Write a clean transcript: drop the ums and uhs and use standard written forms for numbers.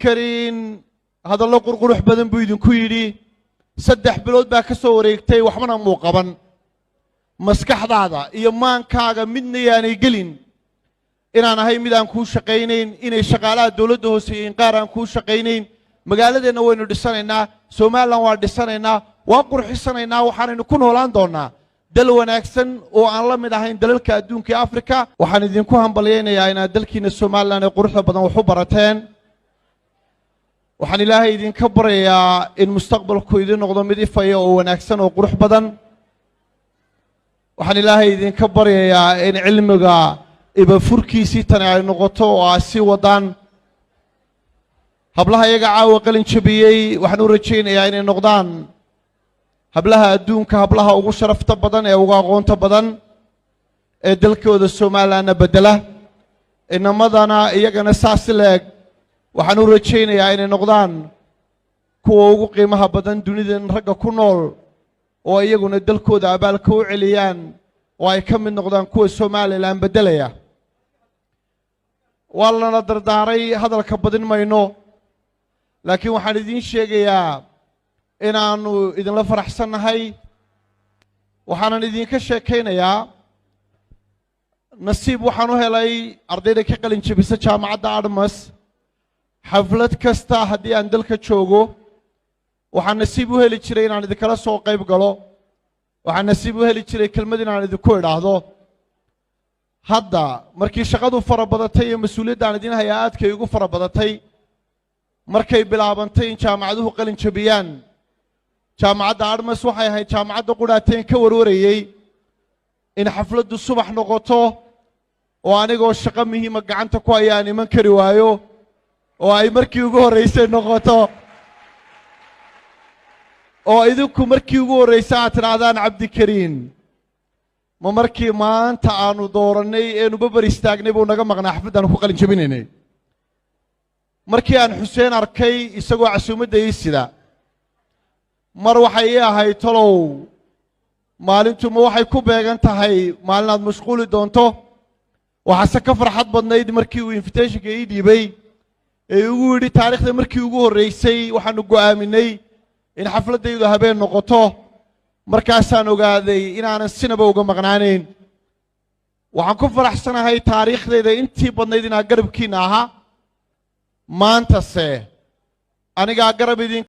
cabdikariin hadallo qurqurux badan buu idinku yidhi 3 bilood baa ka soo wareegtay waxbana muu qaban maskaxdaada iyo maankaaga midna yaanay gelin inaan ahay mid aan kuu shaqaynayn inay shaqaalaha dawladda hoose in qaar aan kuu shaqaynayn magaaladeena waynu dhisanaynaa Soomaaliland waa dhisanaynaa waa qurxisanaynaa waxaanaynu ku noolaan doonaa dal wanaagsan oo aan la mid ahayn dalalka adduunka ee Afrika waxaan idinku hambalyeeynaa inaad dalkiina Soomaaliland ee quruxda badan wax u barateen waxaan ilaahay idinka baryayaa in mustaqbalku idin noqdo mid ifaya oo wanaagsan oo qurux badan waxaan ilaahay idinka baryayaa in cilmiga iba furkiisii tan ay noqoto oo si wadaan hablaha iyaga caawa qalin jabiyay waxaan u rajaynayaa inay noqdaan hablaha adduunka hablaha ugu sharafta badan ee ugu aqoonta badan ee dalkooda Soomaaliland bedela inamadana iyagana saas leeg waxaan u rajaynayaa inay noqdaan kuwa ugu qiimaha badan dunida ragga ku nool oo iyaguna dalkooda abaalka u celiyaan oo ay ka mid noqdaan kuwa Soomaaliland bedelaya wallana dardaaray hadalka badin mayno laakiin waxaan idin sheegayaa inaanu idinla faraxsanahay waxaan idinka sheekaynayaa nasiib waxaan u helay ardayda ka qalin jabisa jaamacadda Admas xaflad kasta haddii aan dalka joogo waxaan nasiib u heli jiray inaan idinkala soo qayb galo waxaan nasiib u heli jiray kelmad inaan idinku idhaahdo hadda markii shaqadu farabadatay iyo mas'uuliyadda aan idin hayaa aadkay ugu farabadatay markay bilaabantay in jaamacaduhu qalin jabiyaan jaamacadda Admas waxay ahayd jaamacadda qudhaateen ka warwarayay in xafladdu subax noqoto oo anigoo shaqo muhiim ah gacanta ku hayaan iman kari waayo oo ay markii ugu horeysay noqoto oo idinku markii ugu horeysay aad tiraadaan cabdikariin ma markii maanta aanu dooranay eenu babar istaagnay buu naga maqnaa xafladdan ku qalin jabinaynay markii aan Xuseen arkay isagoo casuumadda ii sida mar waxay ii ahayd talow maalintu ma waxay ku beegan tahay maalin aad mashquuli doonto waxaase ka farxad badnayd markii uu invitationka ii dhiibay ee ugu yidhi taariikhda markii ugu horeysay waxaanu go'aaminay in xafladaydu habeen noqoto markaasaan ogaaday inaanan sinaba uga maqnaanayn waxaan ku faraxsanahay taariikhdayda intii badnayd inaan garabkiina ahaa maantase anigaa garab idin